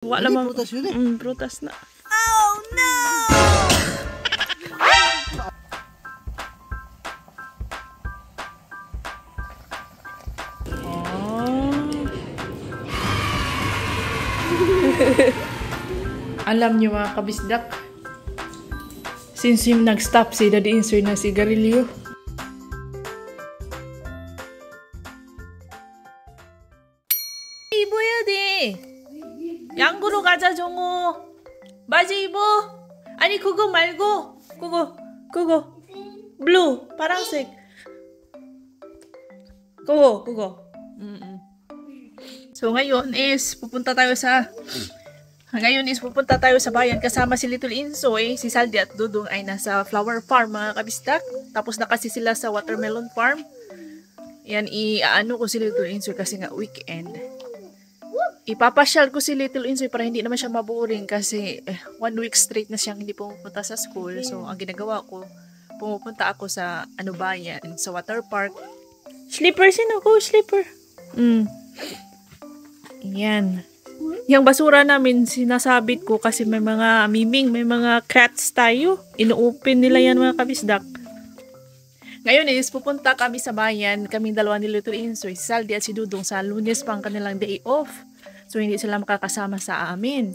Wala Ini mang prutas yun eh. prutas na. Oh no! Alam niyo mga kabisdak, since yung nag-stop si Daddy Insoy na sigarilyo, 이보야 돼. 양구로 가자 종호. 맞아 이보. 아니 그거 말고 그거 블루 파란색. 그거. So ngayon is pupunta tayo sa bayan kasama si Little Insoy, si Saldi at Dudong ay nasa flower farm mga kabistak. Tapos na kasi sila sa watermelon farm. Yan iaano ko si Little Insoy kasi nga weekend. Ipapasyal ko si Little Insoy para hindi naman siya maboring kasi 1 week straight na siyang hindi pumupunta sa school. So ang ginagawa ko, pumupunta ako sa bayan, sa water park. Slipper, sino ko? Slipper. Yan. Yung basura namin, sinasabit ko kasi may mga miming, may mga cats tayo. Ino-open nila yan mga kabisdak. Ngayon is, pupunta kami sa bayan, kaming dalawa ni Little Insoy, si Saldi at si Dudong sa Lunes pang kanilang day off. So, hindi sila makakasama sa amin.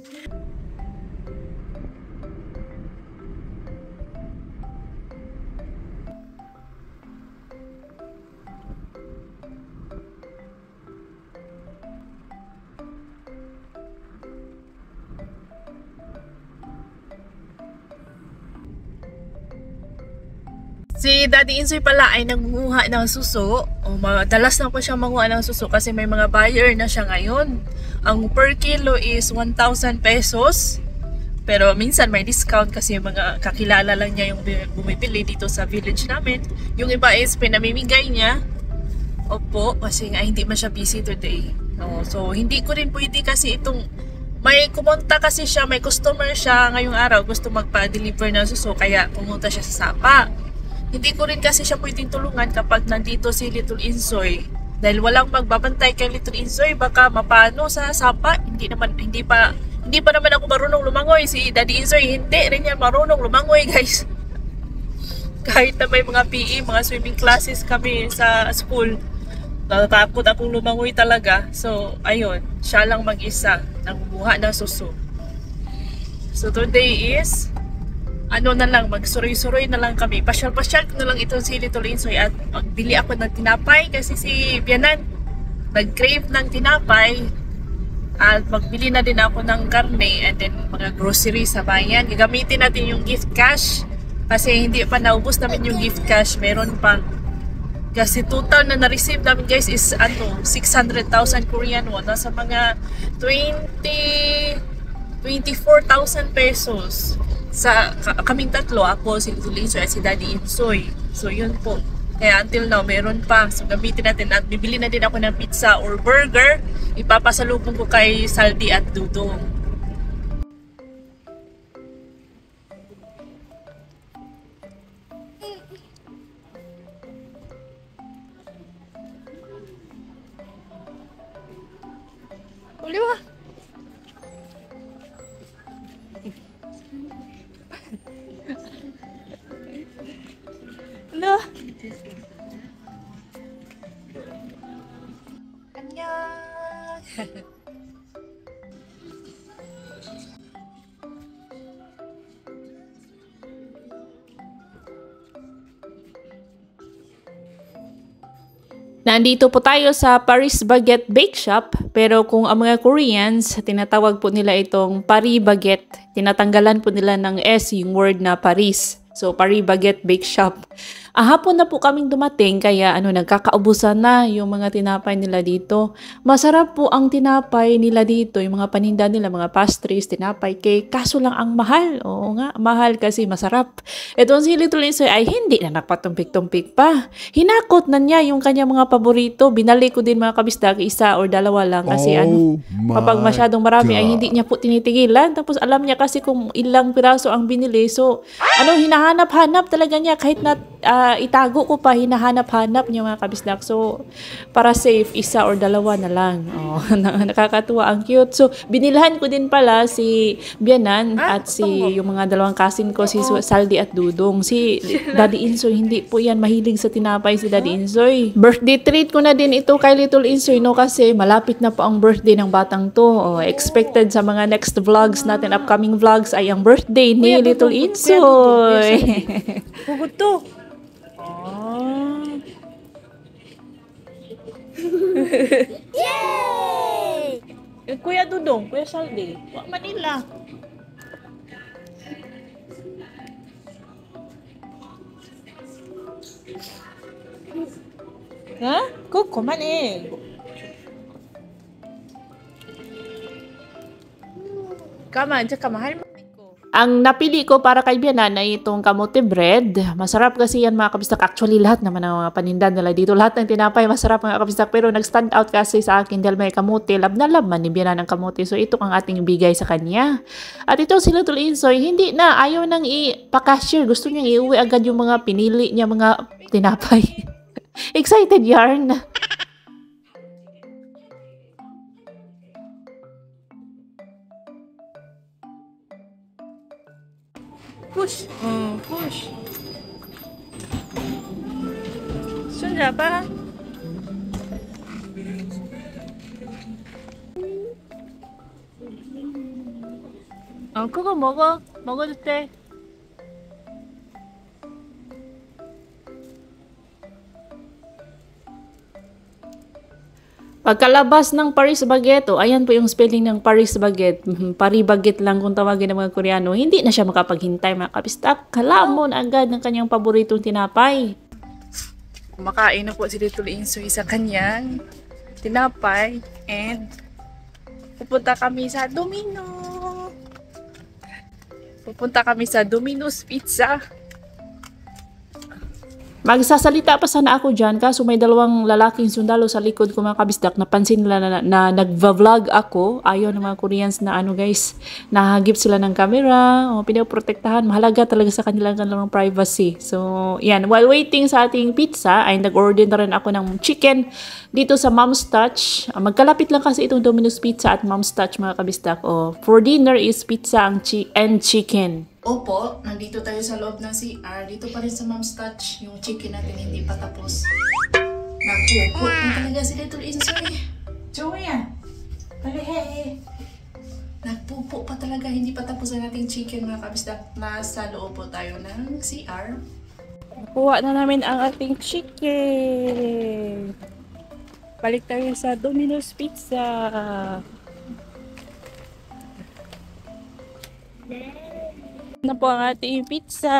Si Daddy Insoy pala ay nangunguha ng suso. Madalas na po siya manguha ng suso kasi may mga buyer na siya ngayon. Ang per kilo is 1,000 pesos. Pero minsan may discount kasi mga kakilala lang niya yung bumibili dito sa village namin. Yung iba is pinamimigay niya. Opo, kasi nga hindi man siya busy today. So hindi ko rin pwede kasi itong may kumonta kasi siya, may customer siya ngayong araw gusto magpa-deliver ng suso kaya pumunta siya sa Sapa. Hindi ko rin kasi siya pwedeng tulungan kapag nandito si Little Insoy. Dahil walang magbabantay kay Little Insoy, baka mapano sa Sapa. Hindi pa naman ako marunong lumangoy. Si Daddy Insoy, hindi rin yan marunong lumangoy, guys. Kahit na may mga PE, mga swimming classes kami sa school, natatakot akong lumangoy talaga. So, ayun, siya lang mag-isa, nangunguha ng suso. So, today is magsuroy-suroy na lang kami. Pasyal-pasyal na lang ito si Little Insoy at magbili ako ng tinapay kasi si Bianan nag-crave ng tinapay at magbili na din ako ng karne and then mga groceries sa bayan. Gagamitin natin yung gift cash kasi hindi pa naubos namin yung gift cash. Meron pa. Kasi total na na-receive namin guys is 600,000 Korean won. Nasa mga 24,000 pesos. Sa kaming tatlo, ako, si Little Insoy at si Daddy Insoy. So yun po. Kaya until now, meron pa. So gamitin natin at bibili na din ako ng pizza or burger. Ipapasalubong ko kay Saldi at Dudong. Uli ba? Hello. Annyeong. Nandito po tayo sa Paris Baguette Bake Shop, pero kung ang mga Koreans, tinatawag po nila itong Paris Baguette. Tinatanggalan po nila ng S yung word na Paris. So, Paris Baguette Bake Shop. Hapon na po kaming dumating kaya nagkakaubusan na yung mga tinapay nila dito. Masarap po ang tinapay nila dito, yung mga paninda nila, mga pastries, tinapay, cake. Kaso lang ang mahal. Oo nga, mahal kasi masarap. Ito si Little Insoy ay hindi na napatumpik-tumpik pa. Hinakot na niya yung kanya mga paborito. Binalik ko din mga kabisdak, isa or dalawa lang kasi kapag masyadong marami ay hindi niya po tinitigilan. Tapos alam niya kasi kung ilang piraso ang binili. So, hinahanap hinahanap-hanap talaga niya kahit na itago ko pa, hinahanap-hanap niya mga kabisdak. So, para safe, isa or dalawa na lang. Oh, nakakatuwa, ang cute. So, binilhan ko din pala si Bianan at yung mga dalawang cousin ko, si Saldi at Dudong. Si Daddy Insoy, hindi po yan mahilig sa tinapay si Daddy Insoy. Birthday treat ko na din ito kay Little Insoy, no, kasi malapit na po ang birthday ng batang to. Oh, expected sa mga next vlogs natin, upcoming vlogs, ay ang birthday ni Little Insoy. Hugot to. Yay! Kuya Dudong, Kuya Saldi, Manila. Ha? Kuko man eh. Kaman, tsaka mahal mo. Ang napili ko para kay Bianan ay itong kamote bread. Masarap kasi yan mga kabistak. Actually, lahat naman ng mga panindan nila dito. Lahat ng tinapay masarap mga kabistak. Pero nag-stand out kasi sa akin dahil may kamote. Lab na lab man ni Bianan ang kamote. So ito ang ating bigay sa kanya. At ito si Little Insoy, hindi na. Ayaw nang ipaka-cashier. Gusto niyang iuwi agad yung mga pinili niya mga tinapay. Excited yarn. Push. Push. Sudah ba? 그거 먹어. 먹어도 돼. Pagkalabas ng Paris Baguette, ayan po yung spelling ng Paris Baguette. Paris Baguette lang kung tawagin ng mga Koreano. Hindi na siya makapaghintay mga kabistak. Kalamon agad ng kanyang paboritong tinapay. Kumakain na po si Little Insoy sa kanyang tinapay. And pupunta kami sa Domino's Pizza. Magsasalita pa sana ako dyan, kaso may dalawang lalaking sundalo sa likod ko mga kabisdak. Napansin nila na nagva-vlog ako. Ayaw ng mga Koreans na guys, nahagip sila ng camera. O, pinaprotektahan. Mahalaga talaga sa kanilang privacy. So, yan. While waiting sa ating pizza, ay nag-order na rin ako ng chicken dito sa Mom's Touch. Magkalapit lang kasi itong Domino's Pizza at Mom's Touch mga kabisdak. O, for dinner is pizza and chicken. Opo, nandito tayo sa loob ng CR. Dito pa rin sa Mom's Touch. Yung chicken natin hindi pa tapos. Nagpupo na talaga si Little Insoy. Joya! Palihe! Nagpupo pa talaga. Hindi pa tapos ang ating chicken mga kabisdak. Nasa loob po tayo ng CR. Nakuha na namin ang ating chicken. Balik tayo sa Domino's Pizza. Na po ang ating pizza.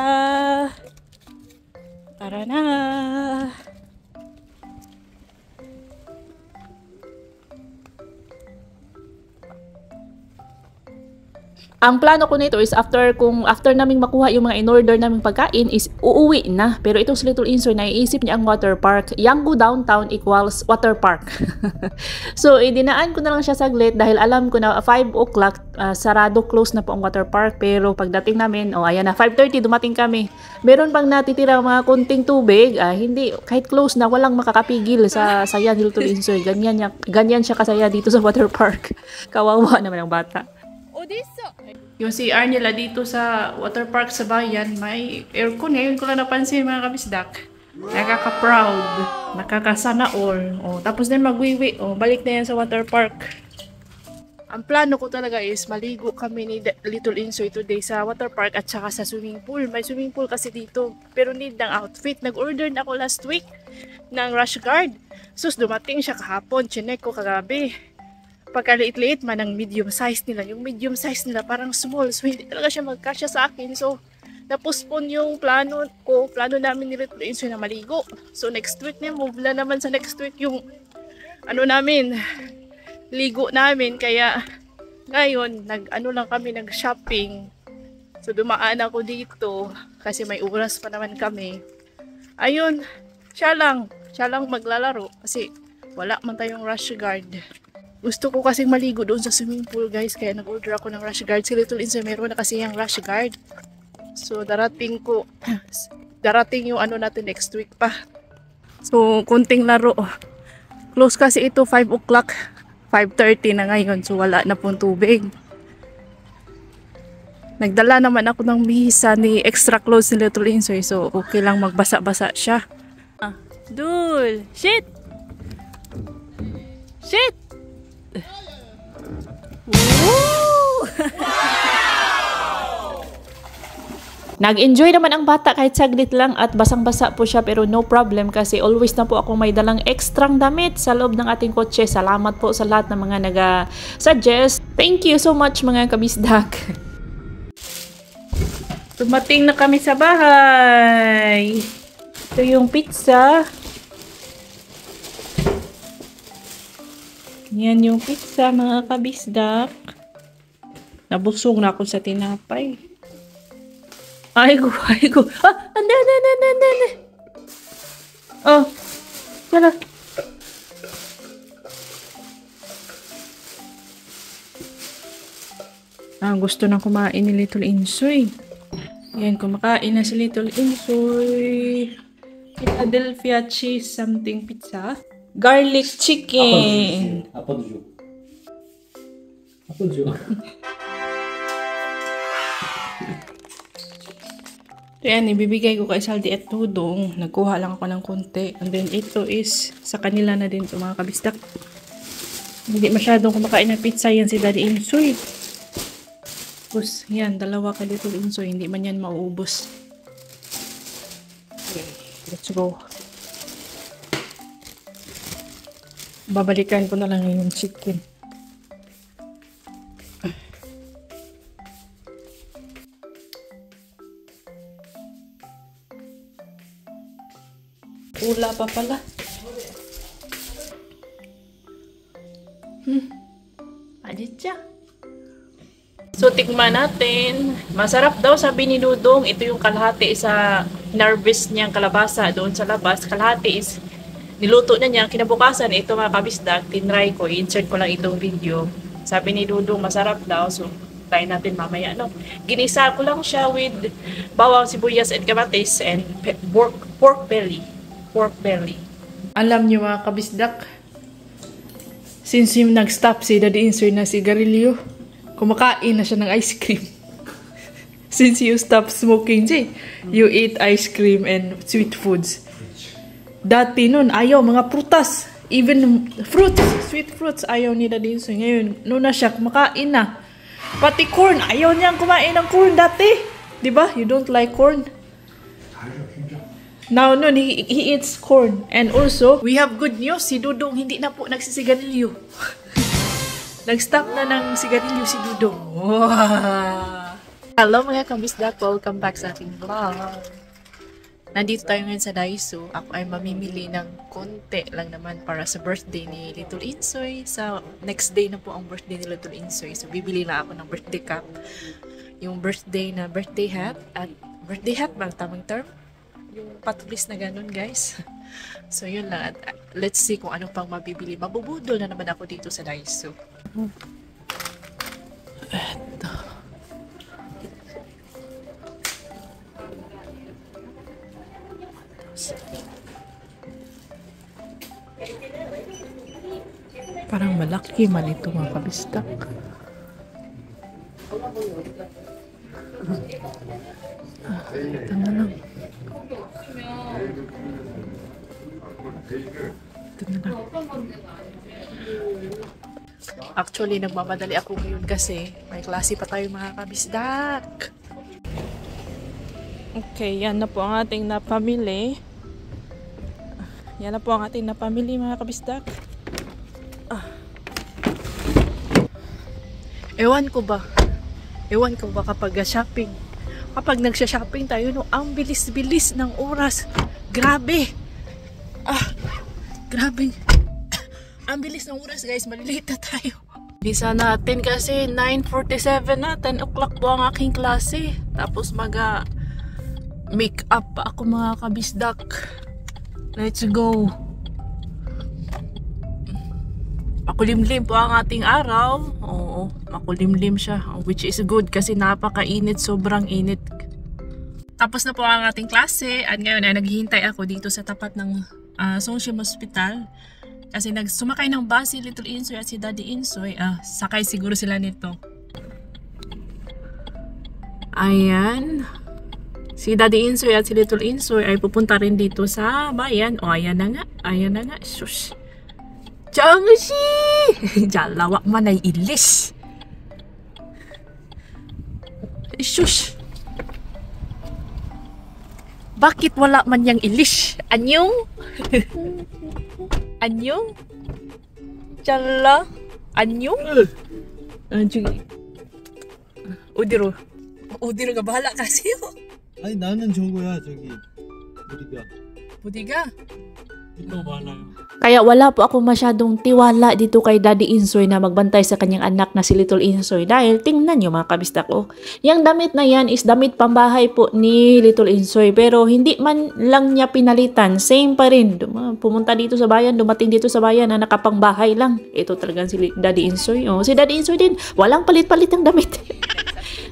Tara na. Ang plano ko nito is after naming makuha yung mga in-order naming pagkain is uuwi na. Pero itong si Little Insoy, naiisip niya ang water park. Yanggu downtown equals water park. So, dinaan ko na lang siya saglit dahil alam ko na 5 o'clock, sarado, close na po ang water park. Pero pagdating namin, ayan na, 5:30 dumating kami. Meron pang natitirang mga kunting tubig. Hindi, kahit close na, walang makakapigil sa saya ni Little Insoy. Ganyan siya kasaya dito sa water park. Kawawa naman ang bata. Yung CR nila dito sa water park sa bayan, may aircon. Ngayon ko lang napansin mga kabisdak. Nakaka-proud. Nakakasana all. Tapos din magwiwi. Balik na yan sa water park. Ang plano ko talaga is maligo kami ni Little Insoy today sa water park at saka sa swimming pool. May swimming pool kasi dito. Pero need ng outfit. Nag-order na ako last week ng rash guard. Sus, dumating siya kahapon. Chinek ko kagabi. Pagkaliit-liit man ang medium size nila. Yung medium size nila parang small. So, hindi talaga siya magkasya sa akin. So, na-postpone yung plano namin ni Little Insoy na maligo. So, next week na, move na naman sa next week yung ligo namin. Kaya, ngayon, nag-shopping. So, dumaan ako dito kasi may oras pa naman kami. Ayun, siya lang maglalaro kasi wala man tayong rash guard. Gusto ko kasing maligo doon sa swimming pool guys, kaya nag-order ako ng rash guard. Si Little Insoy meron na kasi yung rash guard. So darating yung ano natin next week pa. So kunting laro. Close kasi ito 5 o'clock. 5:30 na ngayon. So wala na pong tubig. Nagdala naman ako ng misa ni extra clothes ni Little Insoy. So okay lang magbasa-basa siya. Dul! Shit! Shit! Woo! Nag-enjoy naman ang bata kahit saglit lang at basang-basa po siya pero no problem kasi always na po ako may dalang ekstrang damit sa loob ng ating kotse. Salamat po sa lahat ng mga nag-suggest. Thank you so much mga kabisdak. Dumating na kami sa bahay. Ito yung pizza. Yan yung pizza mga kabisdak. Nabusog na ako sa tinapay. Ay ko. Ande. Oh. Tara. Gusto na kumain ni Little Insoy. Yan, kumakain na si Little Insoy. Philadelphia cheese something pizza. Garlic chicken. Apa do jogo? Apa do jogo? So yan, ibibigay ko kay Saldi at Tudong. Nagkuha lang ako ng konti. And then ito is sa kanila na din ito mga kabisdak. Hindi masyadong kumakain ng pizza yan si Daddy Insoy. Tapos yan, dalawa kay Little Insoy. Hindi man yan mauubos. Okay, let's go. Babalikan ko na lang yung chicken. Ula pa pala. Adit siya. So, tikman natin. Masarap daw sabi ni Dudong. Ito yung kalahati sa harvest niyang kalabasa doon sa labas. Kalahati is niluto na niya. Kinabukasan, ito mga kabisdak, tinry ko. I-insert ko lang itong video. Sabi ni Dudong, masarap daw. So, try natin mamaya. No? Ginisa ko lang siya with bawang, sibuyas, and kamatis, and pork belly. Alam niyo mga kabisdak, since yung nag-stop si Daddy Insoy na sigarilyo, kumakain na siya ng ice cream. Since you stop smoking, you eat ice cream and sweet foods. Dati nun, ayaw mga prutas. Even fruits, sweet fruits, ayaw ni Daddy Insoy. Ngayon, noon na siya, kumakain na. Pati corn, ayaw niyang kumain ng corn dati. Diba? You don't like corn? Now, noon, he eats corn. And also, we have good news. Si Dudong hindi na po nagsisigarilyo. Nag-stop na ng sigarilyo si Dudong. Wow! Hello mga kabisdak, welcome back sa ating vlog. Nandito tayo ngayon sa Daiso. Ako ay mamimili ng konti lang naman para sa birthday ni Little Insoy. Sa next day na po ang birthday ni Little Insoy. So bibili lang ako ng birthday cap. Yung birthday hat. At birthday hat ba ang tamang term? Yung patulis na ganun guys. So yun lang. At let's see kung ano pang mabibili. Mabubudol na naman ako dito sa Daiso. Eto. Parang malaki man ito mga kabistak. Ito na lang. Ito na lang. Actually, nagmamadali ako ngayon kasi may klase pa tayo mga kabisdak. Okay, yan na po ang ating napamili. Yan na po ang ating napamili mga kabisdak. Ewan ko ba kapag shopping. Kapag nagsha-shopping tayo, no, ang bilis-bilis ng oras. Grabe. Grabe. Ang bilis ng oras guys, malilate na tayo. Bisa natin kasi 9:47 na, 10 o'clock po ang aking klase. Tapos make up pa ako mga kabisdak. Let's go. Makulimlim po ang ating araw. Oo, makulimlim siya. Which is good kasi napakainit, sobrang init. Tapos na po ang ating klase at ngayon ay naghihintay ako dito sa tapat ng Songshim Hospital. Kasi sumakay ng bus si Little Insoy at si Daddy Insoy. Sakay siguro sila nito. Ayan. Si Daddy Insoy at si Little Insoy ay pupunta rin dito sa bayan. O, ayan na nga. Ayan na nga. Shush. Changshi! Jalawak man ay ilis. Shush. Bakit wala man yang ilis? Anyong? Anyong? Chala? Anyong? Anjing. 어디로? 어디로 가? 바hala kasi yo. 아니 나는 저거야 저기 어디가? 어디가? 이거 많아. Kaya wala po ako masyadong tiwala dito kay Daddy Insoy na magbantay sa kanyang anak na si Little Insoy dahil tingnan nyo mga kabistak ko. Yung damit na yan is damit pambahay po ni Little Insoy pero hindi man lang niya pinalitan. Same pa rin. Pumunta dito sa bayan, dumating dito sa bayan na nakapangbahay lang. Ito talagang si Daddy Insoy. Si Daddy Insoy din, walang palit-palit ng damit.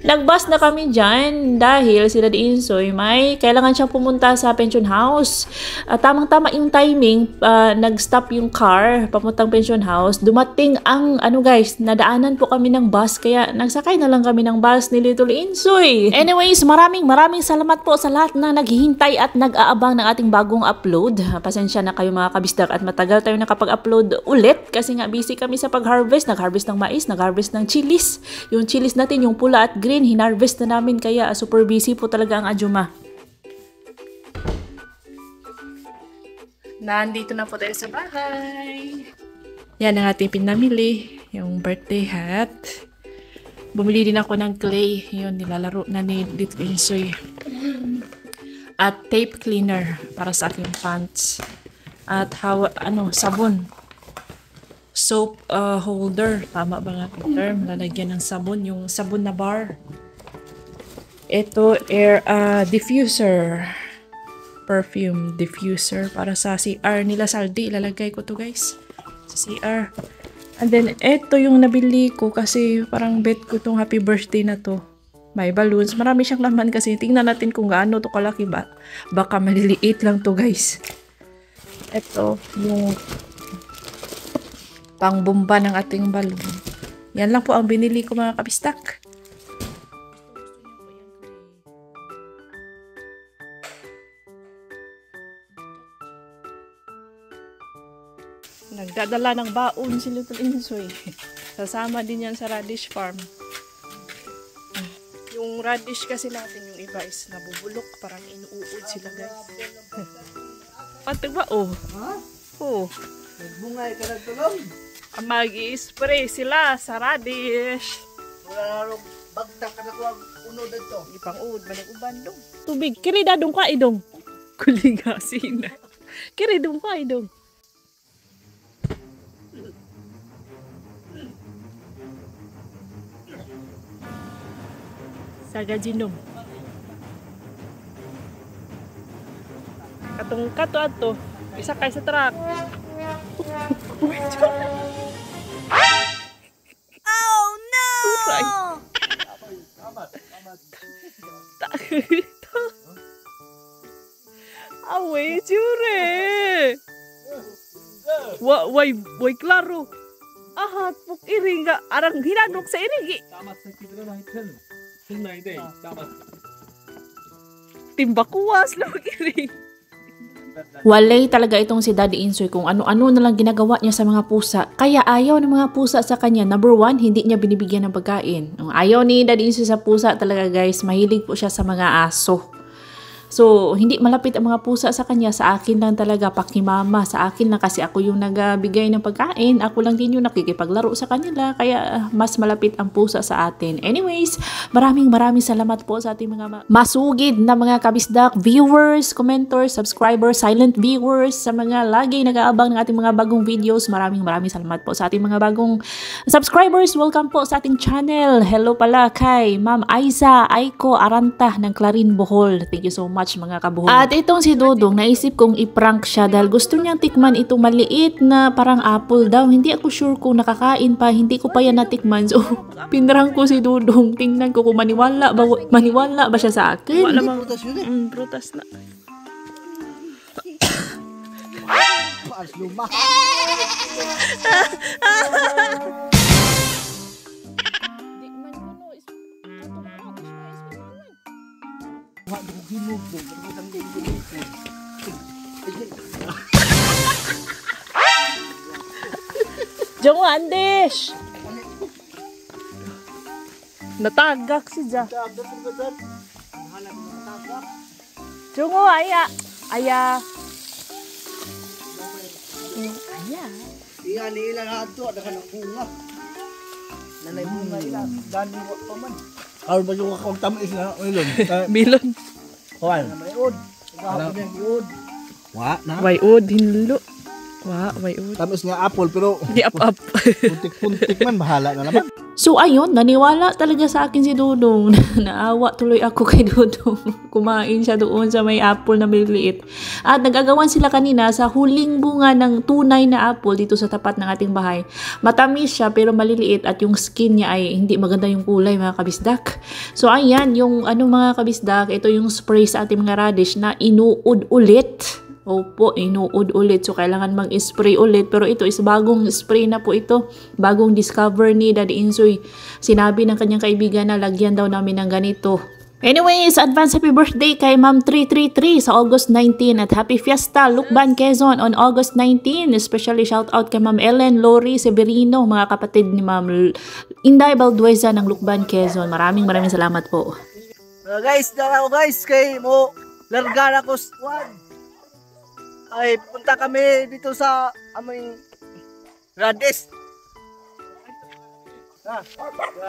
Nagbus na kami dyan dahil si Daddy Insoy may kailangan siyang pumunta sa pension house. Tamang-tama yung timing, nag-stop yung car papuntang pension house. Dumating ang guys, nadaanan po kami ng bus kaya nagsakay na lang kami ng bus ni Little Insoy. Anyways, maraming salamat po sa lahat na naghihintay at nag-aabang ng ating bagong upload. Pasensya na kayo mga kabisdak at matagal tayo nakapag-upload ulit kasi nga busy kami sa pag-harvest. Nag-harvest ng mais, nag-harvest ng chilies. Yung chilies natin, yung pula at green, hinarvest na namin kaya super busy po talaga ang Ajuma. Nandito na po tayo sa bahay. Yan ang ating pinamili. Yung birthday hat. Bumili din ako ng clay. Yun, nilalaro na ni Little Insoy. At tape cleaner para sa aking pants. At sabon. Soap holder. Tama ba nga ang term? Lalagyan ng sabon. Yung sabon na bar. Ito, air diffuser. Perfume diffuser para sa CR nila Saldi. Ilalagay ko to guys. Sa CR. And then, ito yung nabili ko kasi parang bet ko tong happy birthday na to. May balloons. Marami siyang laman kasi. Tingnan natin kung gaano to kalaki ba. Baka maliliit lang to guys. Ito, yung pangbomba ng ating balloon. Yan lang po ang binili ko mga kabistak. Nagdadala ng baon si Little Insoy. Sasama din yan sa radish farm. Yung radish kasi natin, yung iba is nabubulok. Parang inuud sila guys. Pati ba? Oh. Oh. Nagbungay ka nagtulong. Mag-i-spray sila sa radish. Wala na bagta ka na ko unod dito. Ipang-uod ba nag-uban dong? Tubig. Kiri dadong ka idong. Kuligasin na. Kiri dong ka idong. Sagajinom. Katong kato ato. Isa kay sa truck. Oh no! Uray. Away, jure. Way klaro. Ahat puk iring ga arang hinanok sa irigi. Tamat sa kibra na itin. Sunay day. Tamat. Timbakuwas lang iring. Walay talaga itong si Daddy Insoy kung ano-ano na lang ginagawa niya sa mga pusa. Kaya ayaw ng mga pusa sa kanya. Number one, hindi niya binibigyan ng pagkain. Ayaw ni Daddy Insoy sa pusa talaga guys. Mahilig po siya sa mga aso. So, hindi malapit ang mga pusa sa kanya. Sa akin lang talaga, pakimama. Sa akin lang kasi ako yung nagbigay ng pagkain. Ako lang din yung nakikipaglaro sa kanila. Kaya mas malapit ang pusa sa atin. Anyways, maraming salamat po sa ating mga masugid na mga kabisdak, viewers, commenters, subscribers, silent viewers, sa mga lagi nag-aabang ng ating mga bagong videos. Maraming salamat po sa ating mga bagong subscribers. Welcome po sa ating channel. Hello pala kay Ma'am Aiza Aiko Aranta ng Clarin, Bohol. Thank you so much much mga kabuhol. At itong si Dodong, naisip kong i-prank siya dahil gusto niyang tikman itong maliit na parang apple daw. Hindi ako sure kung nakakain pa, hindi ko pa yan natikman. So, pinrang ko si Dodong. Tingnan ko kung maniwala ba siya sa akin. Wala mang prutas na. Jongo Andes! Natagak siya. Jongo, aya. Aya. Aya. Iya ni ilang ato ada kanang bunga. Nanay bunga ilang dani wa pa man. Aw ba yung akong tamis na ilon. Bilon. Kuan. Mayud. Gahapon yang iud. Wa na. Wayud, hinlo. Wayud. Tamis nga apple pero Di up. puntik-puntik man bahala na naman. So ayun, naniwala talaga sa akin si Dodong. Naawa tuloy ako kay Dodong. Kumain siya doon sa may apple na maliliit. At nag-agawan sila kanina sa huling bunga ng tunay na apple dito sa tapat ng ating bahay. Matamis siya pero maliliit at yung skin niya ay hindi maganda yung kulay mga kabisdak. So ayan, yung mga kabisdak, ito yung spray sa ating mga radish na inuud ulit. Opo, inuud ulit. So, kailangan mag-spray ulit. Pero ito is bagong spray na po ito. Bagong discover ni Daddy Insoy. Sinabi ng kanyang kaibigan na lagyan daw namin ng ganito. Anyways, advance happy birthday kay Ma'am 333 sa August 19 at happy fiesta Lukban, Quezon on August 19. Especially shout out kay Ma'am Ellen, Lori, Severino, mga kapatid ni Ma'am Inday Baldueza ng Lukban, Quezon. Maraming salamat po. Guys, dala ko guys kay mo larga na ko squad. Ay punta kami dito sa aming Radish.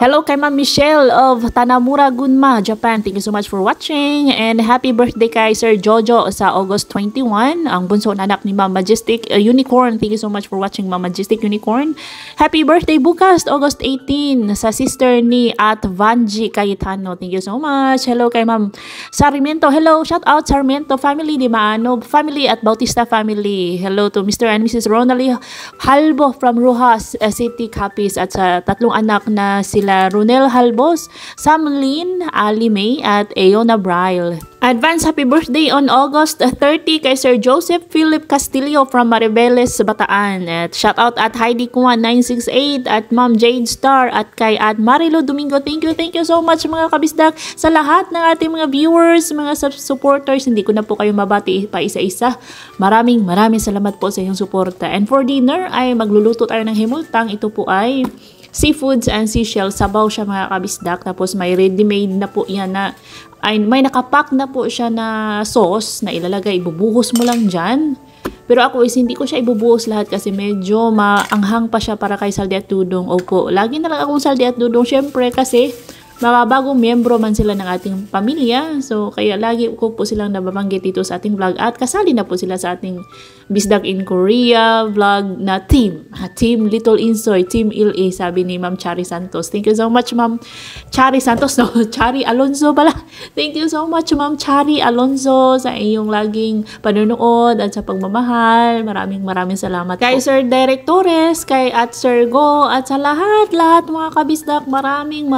Hello kay Ma'am Michelle of Tanamura, Gunma, Japan. Thank you so much for watching. And happy birthday kay Sir Jojo sa August 21. Ang bunso na anak ni Ma'am Majestic Unicorn. Thank you so much for watching, Ma'am Majestic Unicorn. Happy birthday bukas, August 18. Sa sister ni at Vanji Cayetano. Thank you so much. Hello kay Ma'am Sarmiento. Hello, shout out Sarmiento family, Di Maano family at Bautista family. Hello to Mr. and Mrs. Ronaldie Halbo from Rojas City, Capiz. At sa tatlong anak na sila Ronel Halbos, Samlin, Ali May at Eona Braille. Advance happy birthday on August 30 kay Sir Joseph Philip Castillo from Maribeles, Bataan. At shout out at Heidi Kuan 968 at Ma'am Jade Star at kay at Marilo Domingo. Thank you so much mga kabisdak sa lahat ng ating mga viewers, mga supporters. Hindi ko na po kayo mabati pa isa-isa. Maraming salamat po sa inyong suporta. And for dinner ay magluluto tayo ng himultang. Ito po ay seafoods and seashells. Sabaw siya mga kabisdak. Tapos may ready-made na po yan na ay may nakapack na po siya na sauce na ilalagay. Ibubuhos mo lang dyan. Pero ako is hindi ko siya ibubuhos lahat kasi medyo maanghang pa siya para kay Saldi at Dudong. Opo, lagi na lang akong Saldi at Dudong. Syempre kasi mga bagong miyembro man sila ng ating pamilya. So, kaya lagi ko po silang nababanggit dito sa ating vlog. At kasali na po sila sa ating Bisdak in Korea vlog na team. Team Little Insoy, Team LA, sabi ni Ma'am Chari Santos. Thank you so much, Ma'am Chari Santos. No, Chari Alonzo pala. Thank you so much, Ma'am Chari Alonzo, sa iyong laging panonood at sa pagmamahal. Maraming salamat kay Sir Derek Torres, kay at Sir Go, at sa lahat mga kabisdak. Maraming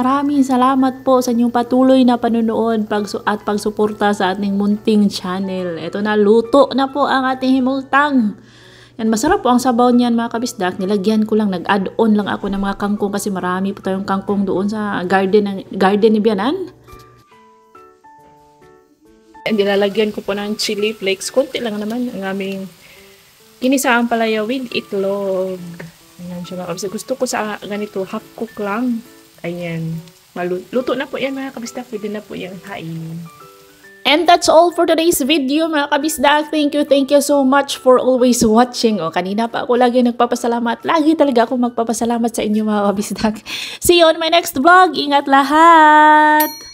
salamat po sa inyong patuloy na panonood at pagsuporta sa ating munting channel. Ito na, luto na po ang ating himultang. Yan, masarap po ang sabaw niyan mga kabisdak. Nilagyan ko lang, nag-add-on lang ako ng mga kangkong kasi marami po tayong kangkong doon sa garden ni Bianan. And nilalagyan ko po ng chili flakes. Konti lang naman ang aming ginisaang palaya with itlog. Ayan siya mga kabisdak. Gusto ko sa ganito, half cook lang. Ayan. Luto na po yan mga kabisdak. Pwede na po yan hain. And that's all for today's video mga kabisdak. Thank you so much for always watching. Kanina pa ako lagi nagpapasalamat. Lagi talaga ako magpapasalamat sa inyo mga kabisdak. See you on my next vlog. Ingat lahat!